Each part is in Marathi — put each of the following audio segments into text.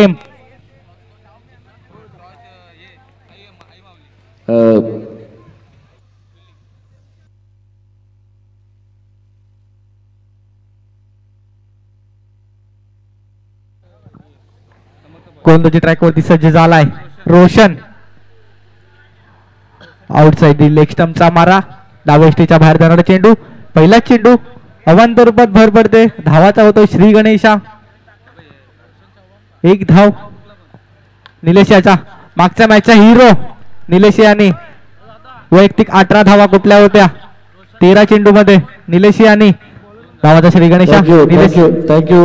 प्रेम. गोलंदाजी ट्रॅकवरती सज्ज झालाय रोशन. आउटसाइड लेग स्टंपचा मारा, डाव्या स्टेच्या बाहेर जाणारा चेंडू, पहिला चेंडू अवांतर रूपात भर पडते, धावाचा होतो श्री गणेशा. एक धाव निलेश याचा मागच्या मॅचचा हिरो निलेश याने वैयक्तिक 18 धावा कुठल्या होत्या 13 चेंडू मध्ये. निलेश याने धावाचा Shri Ganesha. Thank you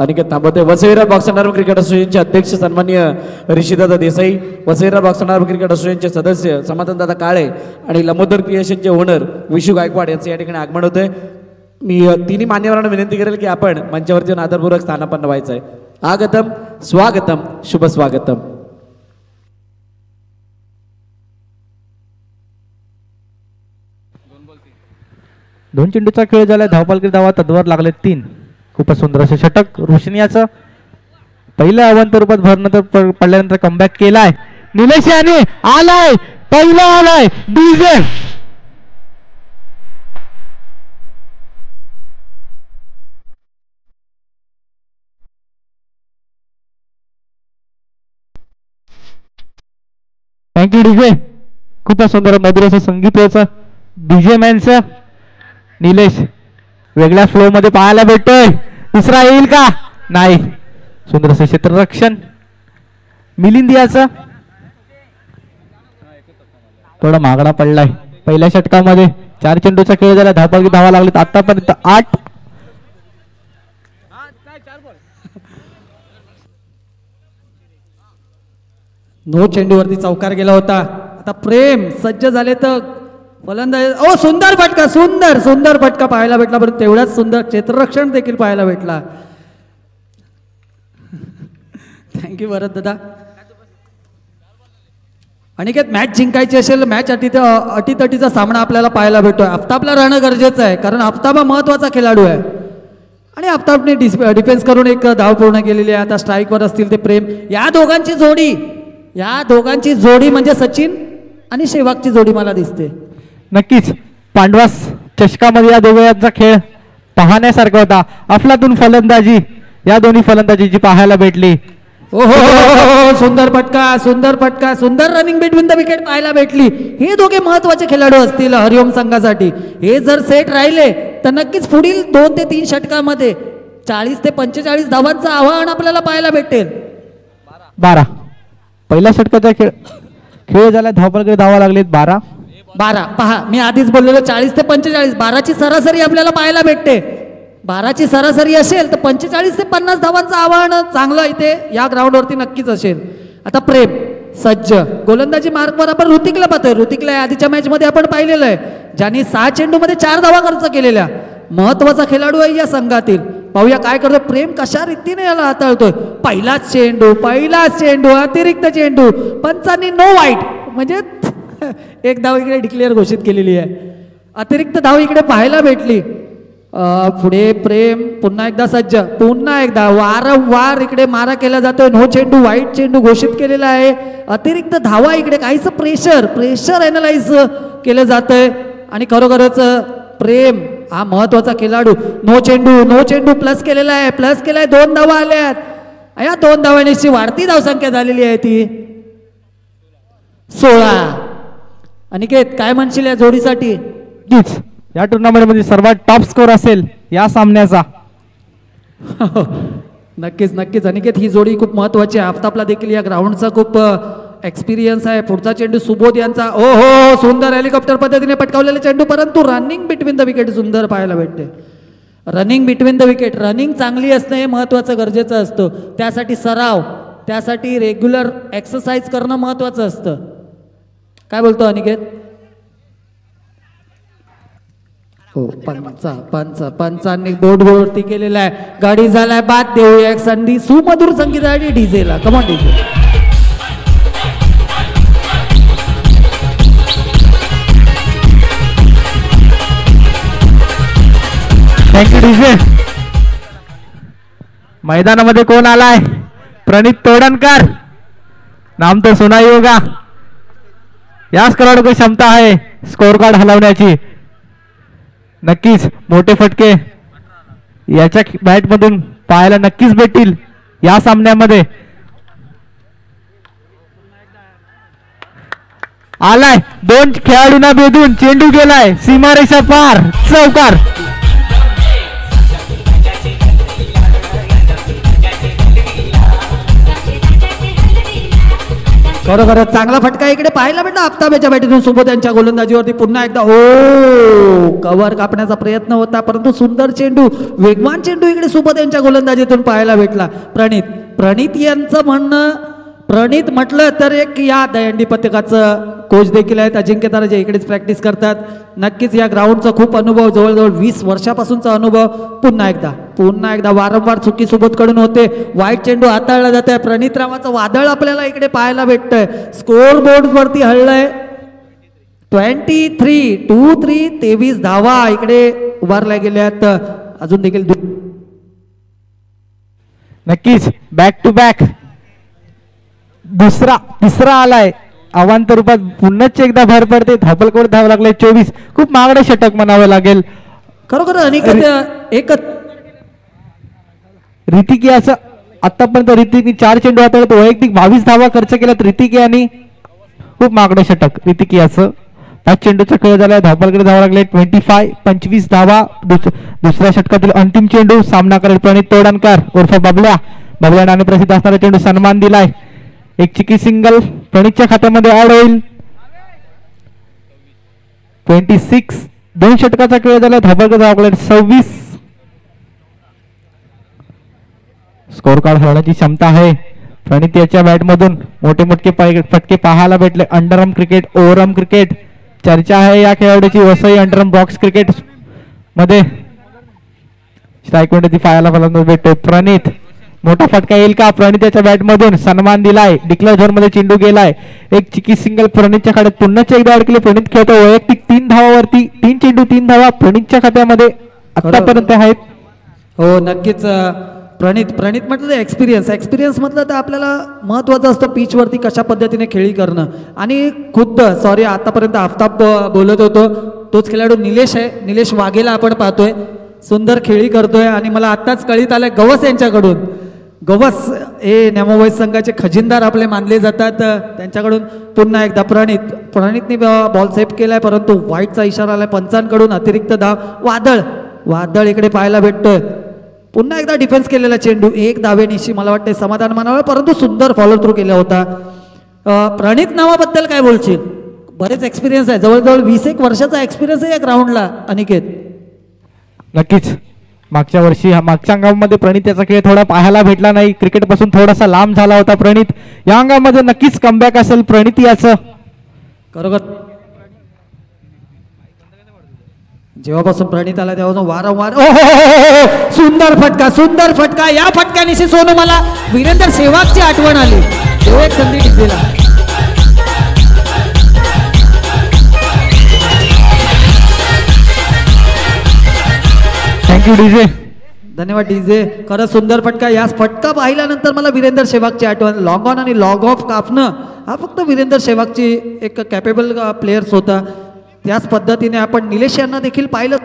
Aniket Tambote. Vasai Virar box and cricket असोसिएशनचे अध्यक्ष सन्माननीय Rishidada Desai, Vasai Virar box and cricket असोसिएशनचे सदस्य समाधानदादा काळे आणि लंबोदर क्रिएशनचे ओनर विशू गायकवाड यांचं या ठिकाणी आगमन होतंय. मी तिन्ही मान्यवरांना विनंती करेल की आपण मंचावरती येऊन आदरपूर्वक स्थानापन्न व्हायचं आहे. आगतम स्वागतम शुभ स्वागतम. दोन चेंडूचा खेळ झाला, धावपालकी धावा तद्वार लागले 3. खूपच सुंदर असे षटक रोशनियाचं. पहिल्या अवंत रूपात भरनंतर पडल्यानंतर कमबॅक केलाय निलेश याने. आलाय पहिला आलाय डीजे. Thank you DJ. खूपच सुंदर मधुर असं संगीत याचं डीजे मॅनचं. निलेश वेगळ्या फ्लो मध्ये पाहायला भेटतोय. दुसरा येईल का नाही. सुंदर असं क्षेत्ररक्षण मिलिंदियाचं. थोडा मागडा पडलाय. पहिल्या षटकामध्ये 4 चेंडूचा खेळ झाला, धावपालकी धावा लागलेत आतापर्यंत 8. नो चेंडूवरती चौकार गेला होता. आता प्रेम सज्ज झाले तर फलंदाज. ओ सुंदर फटका, सुंदर सुंदर फटका पाहायला भेटला, परंतु तेवढाच सुंदर क्षेत्ररक्षण देखील पाहायला भेटला. थँक्यू भरत दादा. अनिकेत मॅच जिंकायची असेल, मॅच अटीतटीचा सामना आपल्याला पाहायला भेटतोय. आफताबला राहणं गरजेचं आहे, कारण आफताब हा महत्वाचा खेळाडू आहे आणि आफताबने डिफेन्स करून एक धाव पूर्ण केलेली आहे. आता स्ट्राईकवर असतील ते प्रेम. या दोघांची जोडी म्हणजे सचिन आणि शेवागची जोडी मला दिसते. नक्कीच पांडवास चषकामध्ये या दोघांचा खेळ पाहण्यासारखा होता. अफलातून फलंदाजी या दोन्ही फलंदाजीची पाहायला भेटली. ओहो सुंदर फटका, सुंदर फटका, सुंदर रनिंग बिटवीन द विकेट पाहायला भेटली. हे दोघे महत्वाचे खेळाडू असतील हरिओम संघासाठी. हे जर सेट राहिले तर नक्कीच पुढील 2 ते 3 षटकामध्ये 40 ते 45 धावांचं आव्हान आपल्याला पाहायला भेटेल. 12 पहिल्या षटकाचा खेळ झाला, धावपालकी धावा लागलेत 12. पहा मी आधीच बोललेलो 40 ते 45, 12ची सरासरी आपल्याला पाहायला भेटते. 12ची सरासरी असेल तर 45 ते 50 धावांचं आव्हान चांगलं इथे या ग्राउंडवरती नक्कीच असेल. आता प्रेम सज्ज गोलंदाजी मार्कवर आपण ऋतिकला पाहतोय. ऋतिकला आधीच्या मॅच मध्ये आपण पाहिलेलं आहे, ज्यांनी 6 चेंडूमध्ये 4 धावा खर्च केलेल्या. महत्वाचा खेळाडू आहे या संघातील. पाहूया काय करतोय प्रेम, कशा रीतीने याला हाताळतोय. पहिलाच चेंडू अतिरिक्त चेंडू, पंचांनी नो वाईट, म्हणजे एक धाव इकडे डिक्लेअर घोषित केलेली आहे. अतिरिक्त धाव इकडे पाहायला भेटली. पुढे प्रेम पुन्हा एकदा सज्ज, पुन्हा एकदा वारंवार इकडे मारा केला जातोय. नो चेंडू वाईट चेंडू घोषित केलेला आहे. अतिरिक्त धावा इकडे काहीच प्रेशर एनालाइज केलं जातंय आणि खरोखरच प्रेम हा महत्वाचा खेळाडू. नो चेंडू प्लस केलेला आहे, 2 धावा आल्यात. या 2 धावांची वाढती धावसंख्या झालेली आहे ती 16. अनिकेत काय म्हणशील या जोडीसाठी? या टुर्नामेंट मध्ये सर्वात टॉप स्कोर असेल या सामन्याचा. नक्कीच अनिकेत ही जोडी खूप महत्वाची आहे. आफताबला देखील या ग्राउंडचा खूप एक्सपिरियन्स आहे. पुढचा चेंडू सुबोध यांचा. ओहो सुंदर हेलिकॉप्टर पद्धतीने पटकावलेला चेंडू, परंतु रनिंग बिटवीन द विकेट सुंदर पाहायला भेटते. Running between the wicket, running चांगली असणं हे महत्वाचं गरजेचं असतं. त्यासाठी सराव, त्यासाठी रेग्युलर एक्सरसाइज करणं महत्वाचं असतं. काय बोलतो अनिकेत? हो पंचांनी बोर्डवरती केलेला आहे. गाडी झालाय बाद. देऊया एक संधी सुमधुर संगीतासाठी डीजेला. Come on DJ. Thank you DJ. मैदानामध्ये कोण आलाय? प्रणित तोडणकर, नाम तो सुना ही होगा. याच खेळाडू की क्षमता आहे स्कोर कार्ड हलवण्याची. नक्कीच मोठे फटके याच्या बॅट मधून पाहायला नक्कीच भेटतील या सामन्यामध्ये. आलाय 2 खेळाडूंना भेदून चेंडू गेलाय सीमारेषा पार, चौकार. खरोखरच चांगला फटका इकडे पाहायला भेटला आफताबच्या बॅटीतून सोबत यांच्या गोलंदाजीवरती. पुन्हा एकदा ओ कव्हर कापण्याचा प्रयत्न होता, परंतु सुंदर चेंडू, वेगवान चेंडू इकडे सोबत यांच्या गोलंदाजीतून पाहायला भेटला. प्रणित यांचं म्हणणं, प्रणित म्हटलं तर एक या दहीहंडी पथकाचं कोच देखील आहेत अजिंक्य ताराजे, इकडेच प्रॅक्टिस करतात. नक्कीच या ग्राउंडचा खूप अनुभव, जवळजवळ 20 वर्षापासूनचा अनुभव. पुन्हा एकदा वारंवार चुकीसोबत कडून होते. वाईट चेंडू हाताळला जात आहे. प्रणित रामाचं वादळ आपल्याला इकडे पाहायला भेटतंय. स्कोर बोर्ड वरती हललंय 23-2-3, 23 धावा इकडे उभारल्या गेल्यात. अजून देखील नक्कीच बॅक टू बॅक तिसरा आलाय. अवांतर रूपात पुन्हाच एकदा भर पडते. धापलकोड धाव लागले 24. खूप महागडे षटक म्हणावं लागेल खरोखर. आणि एकच ऋतिक याचं आतापर्यंत ऋतिकने 4 चेंडू हाताळत वैयक्तिक 22 धावा खर्च केल्यात ऋतिक यांनी. खूप महागडे षटक ऋतिक याचं. 5 चेंडूचा खेळ झालाय. धापलकडे धावा लागले 25 धावा. दुसऱ्या षटकातील अंतिम चेंडू सामना करेल प्रणित तोडणकर उर्फ बबल्या नावाने प्रसिद्ध असणारा चेंडू सन्मान दिलाय. एक चिकी सिंगल प्रणितच्या खात्यामध्ये ऍड होईल. 26 2 षटकाचा खेळ झाला. धापलकडे धावा लागले 26. स्कोर कार्ड हलवण्याची क्षमता आहे प्रणित याच्या बॅट मधून. मोठे फटके पाहायला भेटले. अंडरआर्म क्रिकेट, ओव्हरआर्म क्रिकेट चर्चा आहे या खेळाडूची. वसई अंडरआर्म बॉक्स क्रिकेट मध्ये स्ट्राईक मध्ये पाहायला भेटतो. प्रणित मोठा फटका येईल का? प्रणित याच्या बॅट मधून सन्मान दिलाय. डिक्लेअर झोन मध्ये चेंडू गेलाय. एक चिकी सिंगल प्रणितच्या खात्यात पुन्हा एकदा अडकले. प्रणित खेळतो वैयक्तिक 3 धावावरती. 3 चेंडू 3 धावा प्रणितच्या खात्यामध्ये आतापर्यंत आहेत. हो नक्कीच. प्रणित म्हटलं एक्सपिरियन्स म्हटलं तर आपल्याला महत्वाचं असतं पिच वरती कशा पद्धतीने खेळी करणं. आणि खुद्द आतापर्यंत आफताब बोलत होतो तोच खेळाडू निलेश आहे. निलेश वाघेला आपण पाहतोय सुंदर खेळी करतोय. आणि मला आत्ताच कळीत आलंय गवस यांच्याकडून. गवस हे नेमोवाईज संघाचे खजिनदार आपले मानले जातात. त्यांच्याकडून पुन्हा एकदा प्रणितने बॉल सेव्ह केलाय, परंतु वाईटचा इशारा आलाय पंचांकडून. अतिरिक्त धाव. वादळ इकडे पाहायला भेटतोय. पुन्हा एकदा डिफेन्स केलेला चेंडू 1 धावेनिशी मला वाटते समाधान मानावं, परंतु सुंदर फॉलो थ्रू केला होता. प्रणित नावाबद्दल काय बोलशील? बरेच एक्सपिरियन्स आहे, जवळजवळ 20 वर्षाचा एक्सपिरियन्स आहे या ग्राउंडला अनिकेत. नक्कीच मागच्या अंगामध्ये प्रणित याचा खेळ थोडा पाहायला भेटला नाही. क्रिकेट पासून थोडासा लांब झाला होता प्रणित. या अंगामध्ये नक्कीच कमबॅक असेल प्रणित याचं. बरोबर. जेव्हापासून प्रणित आला तेव्हा वारंवार सुंदर फटका. या फटक्यानिशी सोनू मला वीरेंद्र सेहवागची आठवण आली. एक संधी दिला. Thank you DJ. धन्यवाद डीजे. खरंच सुंदर फटका. याच फटका पाहिल्यानंतर मला वीरेंद्र सेहवागची आठवण. लॉग ऑन आणि लॉग ऑफ कापणं हा फक्त वीरेंद्र सेहवागची एक कॅपेबल प्लेयर्स होता. त्याच पद्धतीने आपण निलेश यांना देखील पाहिलं.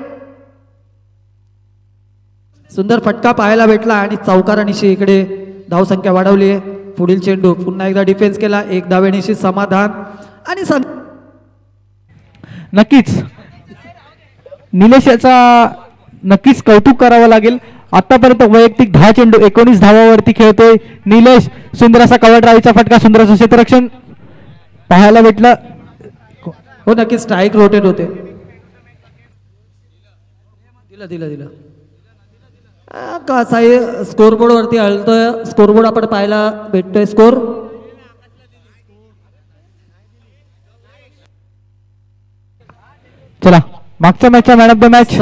सुंदर फटका पाहायला भेटला आणि चौकारानिशी इकडे धावसंख्या वाढवली आहे. पुढील चेंडू पुन्हा एकदा डिफेन्स केला. 1 धावेनिशी समाधान. आणि नक्कीच निलेश याचा नक्कीच कौतुक करावं लागेल. आतापर्यंत वैयक्तिक 10 चेंडू 19 धावावरती खेळतोय निलेश. सुंदर असा कव्हर ड्राईव्हचा फटका, सुंदर असं क्षेत्ररक्षण पाहायला भेटलं. हो नक्कीच. स्ट्राईक रोटेट होते. दिला कसा आहे स्कोरबोर्ड वरती हलतोय. स्कोरबोर्ड आपण पाहायला भेटतोय. स्कोर चला मागच्या मॅचचा मॅन ऑफ द मॅच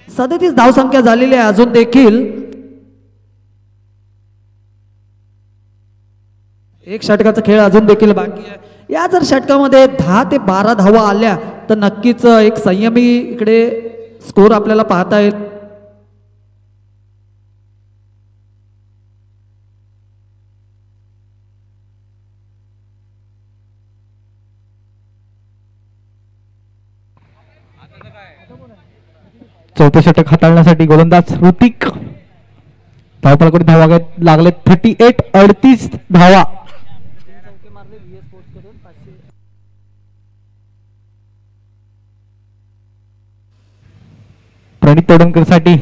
37 धावसंख्या झालेली आहे. अजून देखील 1 षटकाचा खेळ अजून देखील बाकी आहे. या जर षटकामध्ये 10 ते 12 धावा आल्या तर नक्कीच एक संयमी इकडे स्कोर आपल्याला पाहता येईल. चौथे षटक हाताळण्यासाठी गोलंदाज ऋतिक. धावपळाकडे धावा लागले 38 धावा. प्रणित तोडणकर साठी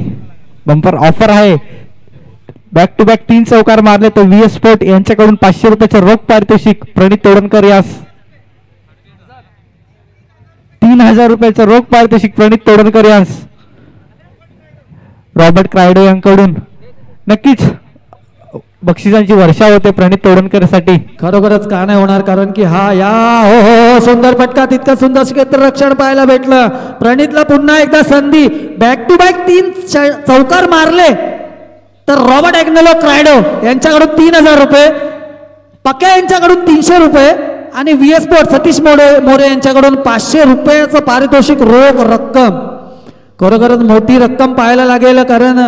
बंपर ऑफर आहे. बॅक टू बॅक 3 चौकार मारले तर व्हीएस स्पोर्ट यांच्याकडून 500 रुपयाचे रोख पारितोषिक. प्रणित तोडणकर यास 3000 रुपयाचं रोख पारितोषिक प्रणित तोडणकर यास रॉबर्ट क्रायडो यांकडून. नक्कीच बक्षिसांची वर्षा होते प्रणित तोडणकर साठी. खरोखरच का नाही होणार, कारण की हा या हो हो सुंदर फटका, तितका सुंदर क्षेत्ररक्षण पाहायला भेटलं. प्रणितला पुन्हा एकदा संधी. बॅक टू बॅक 3 चौकार मारले तर रॉबर्ट ॲग्नेलो क्रायडो यांच्याकडून 3000 रुपये, पक्या यांच्याकडून 300 रुपये आणि व्हीएस स्पोर्ट सतीश मोरे यांच्याकडून 500 रुपयाचं पारितोषिक रोख रक्कम. खरोखरच मोठी रक्कम पाहायला लागेल, कारण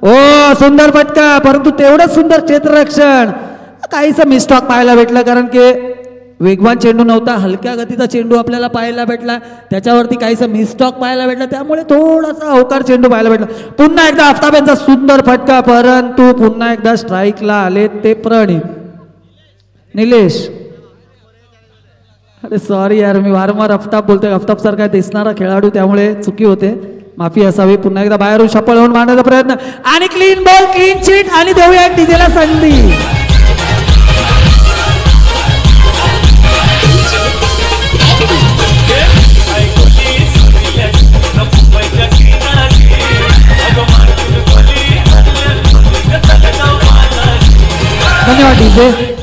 ओ सुंदर फटका, परंतु तेवढंच सुंदर क्षेत्ररक्षण. काहीसं मिस्टॉक पाहायला भेटलं, कारण की वेगवान चेंडू नव्हता, हलक्या गतीचा चेंडू आपल्याला पाहायला भेटला. त्याच्यावरती काहीसं मिस्टॉक पाहायला भेटला, त्यामुळे थोडासा अवकार चेंडू पाहायला भेटला. पुन्हा एकदा आफताब यांचा सुंदर फटका, परंतु पुन्हा एकदा स्ट्राईकला आले ते प्रणित. निलेश, अरे सॉरी यार, मी वारंवार आफताब बोलतोय. आफताब सारखा दिसणारा खेळाडू, त्यामुळे चुकी होते, माफी असावी. पुन्हा एकदा बाहेरून शपल होऊन मारण्याचा प्रयत्न आणि क्लीन बॉल, क्लीन शीट आणि देऊया एक डीजेला संधी. धन्यवाद डीजे.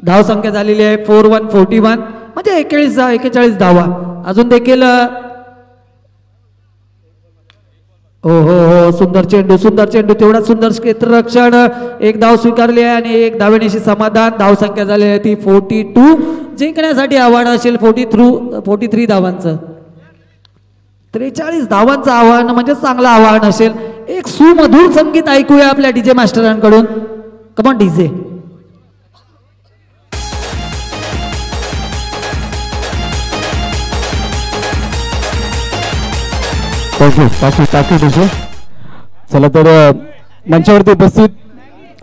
धाव संख्या झालेली आहे 4141, म्हणजे 41 धावा. अजून देखील हो हो हो सुंदर चेंडू, सुंदर चेंडू, तेवढा सुंदर क्षेत्ररक्षण. एक धाव स्वीकारली आहे आणि एक धावेनेशी समाधान. धाव संख्या झालेली आहे ती 42. जिंकण्यासाठी आव्हान असेल 43 धावांचं. 43 धावांचं आव्हान म्हणजे चांगलं आव्हान असेल. एक सुमधुर संगीत ऐकूया आपल्या डीजे मास्टरांकडून. Come on DJ. चला तर मंचावरती उपस्थित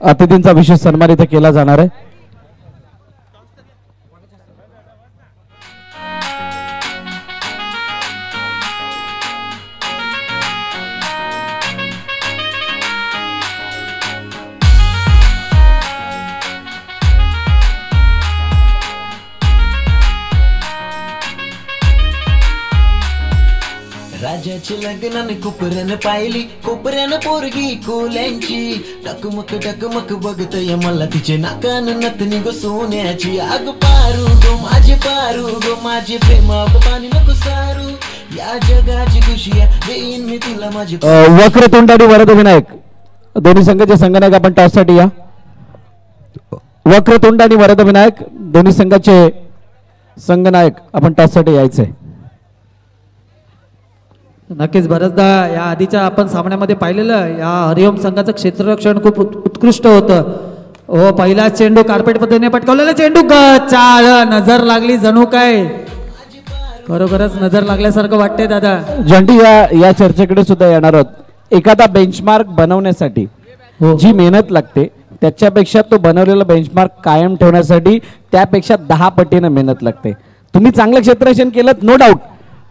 अतिथींचा विशेष सन्मान इथे केला जाणार आहे. राजाची लग्नाने कोपऱ्यानं पाहिली, कोपऱ्यानं पोरगी कोल्यांची. टकमक टकमक बघतय मला तिचे नाकान नतनी गो सोन्याची. आग पारू गो माझे पारू गो माझे प्रेमात पाणी नको सारू. या जगाची खुशिया देईन मी तुला माझी. वक्रतुंडाडी वरद विनायक दोन्ही संघाचे संघनायक आपण टॉस साठी या. वक्रतुंड आणि वरद विनायक दोन्ही संघाचे संघनायक आपण टॉस साठी यायचे. नक्कीच बऱ्याचदा या आधीच्या आपण सामन्यामध्ये पाहिलेलं या हरिओम संघाचं क्षेत्ररक्षण खूप उत्कृष्ट होतं. हो पहिला चेंडू कार्पेट पद्धतीने पटकावलेला चेंडू चाळ नजर लागली जणू काय. खरोखरच नजर लागल्यासारखं वाटतंय दादा. जंटी या चर्चेकडे सुद्धा येणार आहोत. एखादा बेंचमार्क बनवण्यासाठी जी मेहनत लागते त्याच्यापेक्षा तो बनवलेला बेंचमार्क कायम ठेवण्यासाठी त्यापेक्षा 10 पटीने मेहनत लागते. तुम्ही चांगलं क्षेत्ररक्षण केलं नो डाऊट,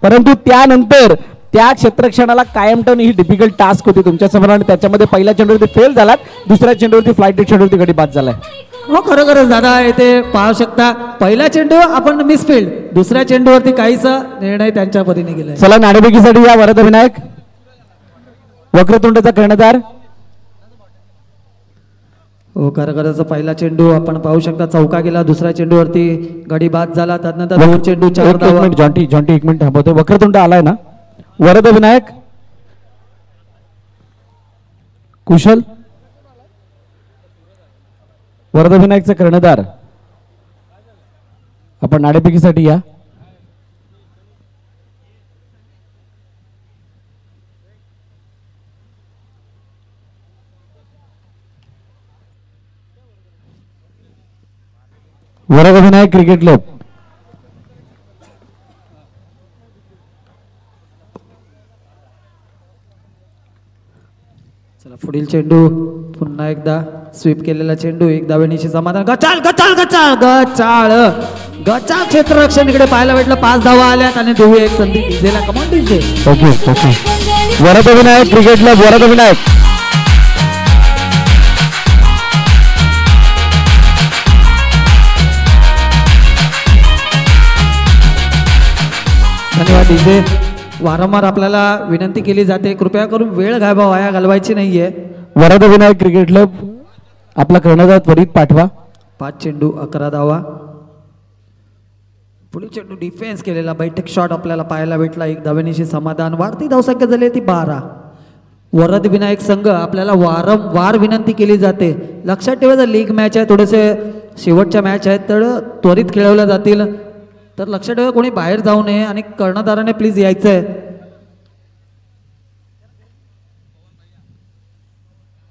परंतु त्यानंतर त्या क्षेत्ररक्षणाला कायम ठेवणे ही डिफिकल्ट टास्क होती तुमच्या समोर. आणि त्याच्यामध्ये पहिल्या चेंडूवरती फेल झालात, दुसऱ्या चेंडूवरती फ्लाईट चेंडूवरती गडी बाद झालाय. हो खरोखरच दादा इथे पाहू शकता. पहिला चेंडू आपण मिसफील्ड, दुसऱ्या चेंडूवरती काहीच निर्णय त्यांच्या परीने गेलाय. चला नाणेफेकीसाठी या वरद विनायक. वक्रतुंडचा कर्णधार. हो खरोखरच पहिला चेंडू आपण पाहू शकता चौका गेला, दुसऱ्या चेंडूवरती गडी बाद झाला. त्यानंतर 2 चेंडू 4 धावा. Jonty 1 minute थांबवतोय. वक्रतुंड आलाय ना. वरद विनायक कुशल. वरद विनायकचा कर्णधार आपण नाणेफेकीसाठी या. Varad Vinayak cricket club. पुढील चेंडू पुन्हा एकदा स्वीप केलेला चेंडू एक धावेनीशी समाधान. गचाळ गचाळ गचाळ गचाळ गचाळ क्षेत्ररक्षण इकडे पाहायला भेटलं. 5 धावा आल्यात आणि दुवी एक संधी डीजेला. Come on DJ. Okay okay. Varad Vinayak क्रिकेटला वरद विनायक. धन्यवाद डीजे. वारंवार आपल्याला विनंती केली जाते कृपया करून वेळ वाया घालवायची नाहीये. वरद विनायक क्रिकेट क्लब आपला कर्णधार त्वरित पाठवा. 5 चेंडू 11 धावा. पुढील चेंडू डिफेन्स केलेला बैठक शॉट आपल्याला पाहायला भेटला. एक धावेनीशी समाधान. वाढती धावसंख्या झाली ती 12. वरद विनायक संघ आपल्याला वारंवार विनंती केली जाते लक्षात ठेवा जर लीग मॅच आहे थोडेसे शेवटच्या मॅच आहेत तर त्वरित खेळवल्या जातील तर लक्षात ठेवा कोणी बाहेर जाऊ नये आणि कर्णधाराने प्लीज यायचं आहे.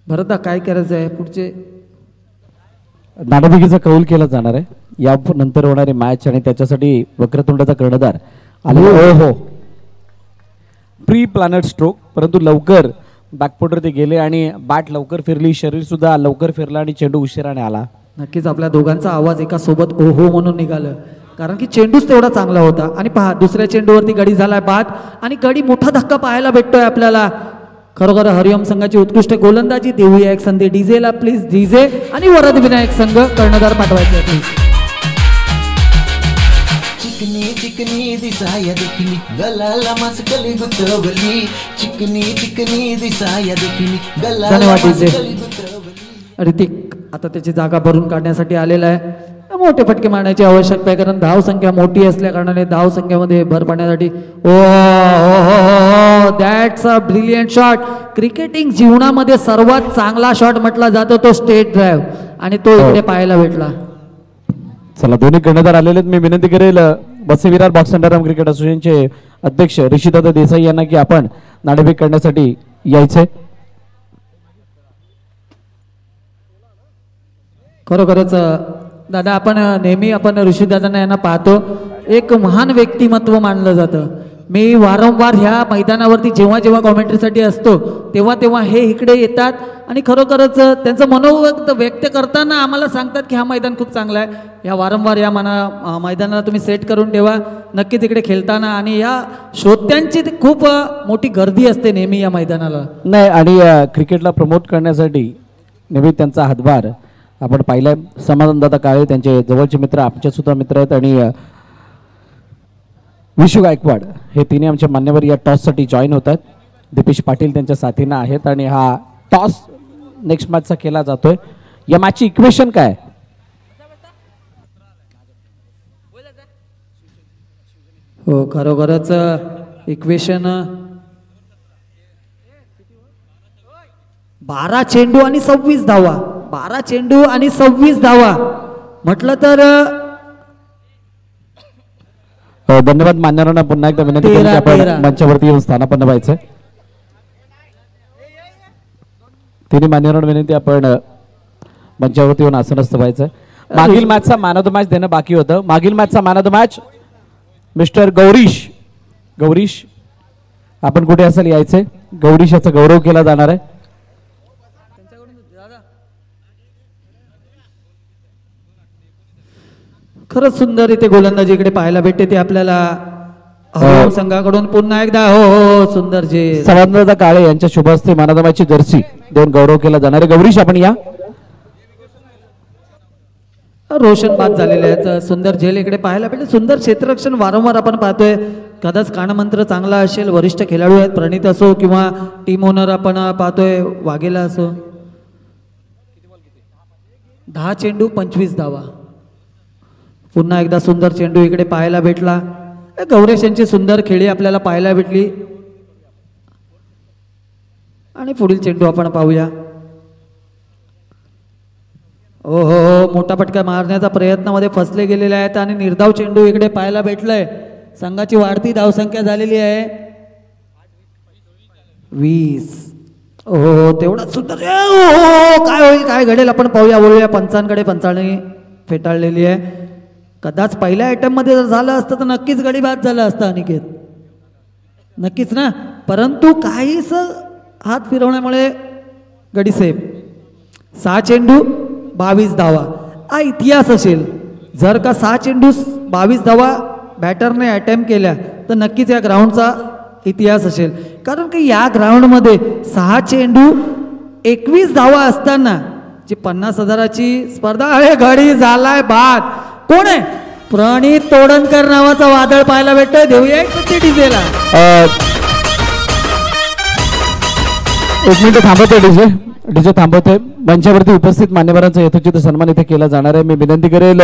भरता काय करायचं आहे पुढचे. नाणेफेकीचा कौल केला जाणार आहे या नंतर होणारी मॅच आणि त्याच्यासाठी वक्रतुंडाचा कर्णधार आले. हो प्री प्लॅनेट स्ट्रोक परंतु लवकर बॅकपोर्टवरती गेले आणि बॅट लवकर फिरली शरीर सुद्धा लवकर फिरला आणि चेंडू उशिराने आला. नक्कीच आपल्या दोघांचा आवाज एका सोबत ओहो म्हणून निघालं कारण की चेंडूच तेवढा चांगला होता. आणि पहा दुसऱ्या चेंडूवरती गडी झालाय बाद आणि गडी मोठा धक्का पाहायला भेटतोय आपल्याला. खरोखर हरिओम संघाची उत्कृष्ट गोलंदाजी. देऊया एक संधी डीजेला प्लीज. डीजे आणि वरद विनायक संघ कर्णधार पाठवायचे प्लीज. चिकनी चिकनी दिसाया देखनी गलाला मस्कली गुतवली. चिकनी चिकनी दिसाया देखनी गलाला मस्कली गुतवली. ऋतिक आता त्याची जागा भरून काढण्यासाठी आलेला आहे. मोठे फटके मारण्याची आवश्यकता आहे कारण धाव संख्या मोठी असल्या कारणाने धाव संख्येमध्ये भर पाडण्यासाठी. That's a brilliant shot. Cricketing जीवनामध्ये सर्वात चांगला शॉट म्हटला जातो तो स्टेट ड्राईव्ह आणि तो इकडे पाहायला भेटला. चला दोन्ही कर्णधार आलेले मी विनंती करेल बसविरार बॉक्स अंडरआर्म क्रिकेट असोसिएशनचे अध्यक्ष ऋषिदादा देसाई यांना की आपण नाणेफेक करण्यासाठी यायचे. खरोखरच दादा आपण नेहमी आपण ऋषीदादांना यांना पाहतो एक महान व्यक्तिमत्व मानलं जातं. मी वारंवार ह्या मैदानावरती जेव्हा जेव्हा कॉमेंट्रीसाठी असतो तेव्हा तेव्हा हे इकडे येतात आणि खरोखरच त्यांचं मनोव्यक्त व्यक्त करताना आम्हाला सांगतात की हा मैदान खूप चांगला आहे. या वारंवार या मैदानाला तुम्ही सेट करून ठेवा नक्कीच इकडे खेळताना. आणि या श्रोत्यांची खूप मोठी गर्दी असते नेहमी या मैदानाला. नाही आणि क्रिकेटला प्रमोट करण्यासाठी नेहमी त्यांचा हातभार आपण पाहिलाय. समाधानदादा काळे त्यांचे जवळचे मित्र आमचे सुद्धा मित्र आहेत आणि विशू गायकवाड हे तिन्ही आमच्या मान्यवर या टॉससाठी जॉईन होतात. दीपेश पाटील त्यांच्या साथीनं आहेत आणि हा टॉस नेक्स्ट मॅचचा केला जातोय. या मॅचची इक्वेशन काय. हो खरोखरच इक्वेशन 12 चेंडू आणि 26 धावा. 12 चेंडू आणि 26 धावा म्हटलं तर धन्यवाद मान्यवरांना पुन्हा एकदा विनंती करतो आपण मंचावरती येऊन स्थानापन्न व्हायचं. तिन्ही मान्यवरांना विनंती आपण मंचावरती येऊन आसनस्थ व्हायचं. मागील मॅचचा मॅन ऑफ द मॅच देणं बाकी होतं. मागील मॅचचा man of the match mister Gaurish आपण कुठे असेल यायचे. गौरीश याचा गौरव केला जाणार आहे. खरंच सुंदर इथे गोलंदाजी इकडे पाहायला भेटते ते आपल्याला संघाकडून पुन्हा एकदा. हो सुंदर जे समाधानदादा काळे यांच्या शुभ हस्ते मानादमाची जर्सी देऊन गौरव केला जाणार आहे. गौरीश आपण या. रोशन बाद झालेले आहेत. सुंदर झेल इकडे पाहायला भेटते. सुंदर क्षेत्ररक्षण वारंवार आपण पाहतोय. कदाच कानमंत्र चांगला असेल. वरिष्ठ खेळाडू आहेत प्रणित असो किंवा टीम ओनर आपण पाहतोय वाघेला असो. 10 चेंडू 25 धावा. पुन्हा एकदा सुंदर चेंडू इकडे पाहायला भेटला. गौरेश यांची सुंदर खेळी आपल्याला पाहायला भेटली. आणि पुढील चेंडू आपण पाहूया. हो मोठा फटका मारण्याचा प्रयत्नामध्ये फसले गेलेले आहेत आणि निर्धाव चेंडू इकडे पाहायला भेटलंय. संघाची वाढती धावसंख्या झालेली आहे 20. हो तेवढा सुंदर. काय होईल काय घडेल आपण पाहूया. बोलूया पंचांकडे. पंचाने फेटाळलेली आहे. कदाच पहिल्या आयटम मध्ये जर झालं असतं तर नक्कीच गडी बाद झालं असतं अनिकेत. नक्कीच ना. परंतु काहीच हात फिरवण्यामुळे गडीसाहेब 6 चेंडू 22 धावा हा इतिहास असेल. जर का 6 चेंडू 22 धावा बॅटरने अटेम्प्ट केल्या तर नक्कीच या ग्राउंडचा इतिहास असेल. कारण की या ग्राउंडमध्ये 6 चेंडू 21 धावा असताना जी 50,000ची स्पर्धा आहे घडी झालाय बाद. कोण आहे? प्रणित तोडणकर नावाचा वादळ पाहायला भेटतोय. देऊया एक सुट्टी डीजेला. एक मिनिट थांबवतोय डीजे थांबवतोय. मंचावरती उपस्थित मान्यवरांचा यथोचित सन्मान इथे केला जाणार आहे. मी विनंती करेल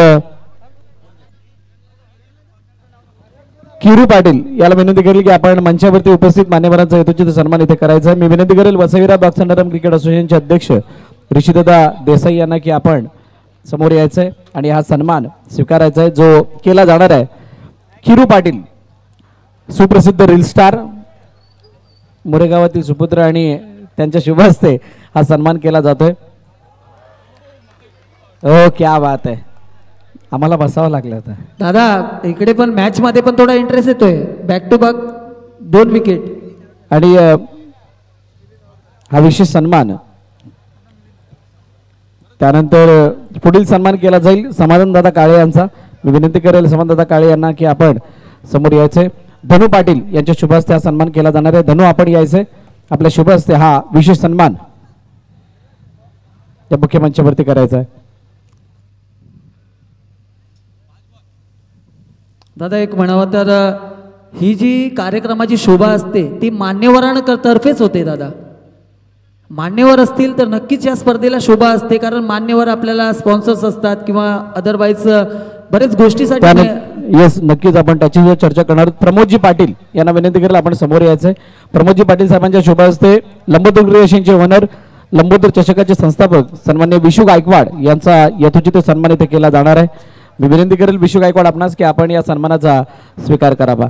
किरू पाटील याला विनंती करेल की आपण मंचावरती उपस्थित मान्यवरांचा यथोचित सन्मान इथे करायचा आहे. मी विनंती करेल वसईविरा बॉक्स अंडर आर्म क्रिकेट असोसिएशनचे अध्यक्ष ऋषीदादा देसाई यांना की आपण समोर यायचं आहे आणि हा सन्मान स्वीकारायचा आहे जो केला जाणार आहे. किरू पाटील सुप्रसिद्ध रील स्टार मोरेगावातील सुपुत्र आणि त्यांच्या शुभ हस्ते हा सन्मान केला जातोय. ओ क्या बात आहे. आम्हाला बसावं लागलं आता दादा. इकडे पण मॅच मध्ये पण थोडा इंटरेस्ट येतोय. बॅक टू बॅक 2 विकेट आणि हा विशेष सन्मान त्यानंतर पुढील सन्मान केला जाईल समाधानदादा काळे यांचा. मी विनंती करेल समाधानदादा काळे यांना की आपण समोर यायचंय. धनु पाटील यांच्या शुभ हस्ते हा सन्मान केला जाणार आहे. धनु आपण यायचंय. आपल्या शुभ हस्ते हा विशेष सन्मान या मुख्य मंचावरती करायचा आहे. दादा एक म्हणावं तर ही जी कार्यक्रमाची शोभा असते ती मान्यवरांतर्फेच होते. दादा मान्यवर असतील तर नक्कीच या स्पर्धेला शोभा असते. कारण मान्यवर आपल्याला स्पॉन्सर्स असतात किंवा अदरवाईज बरेच गोष्टीसाठी. येस नक्कीच आपण त्याची चर्चा करणार आहोत. प्रमोदजी पाटील यांना विनंती करेल आपण समोर यायचंय. प्रमोदजी पाटील साहेबांच्या शुभ हस्ते लंबोदर क्रिएशनचे ओनर लंबोदर चषकाचे संस्थापक सन्मान्य विशू गायकवाड यांचा यथोचित सन्मान इथे केला जाणार आहे. मी विनंती करेल विशू गायकवाड आपणास की आपण या सन्मानाचा स्वीकार करावा.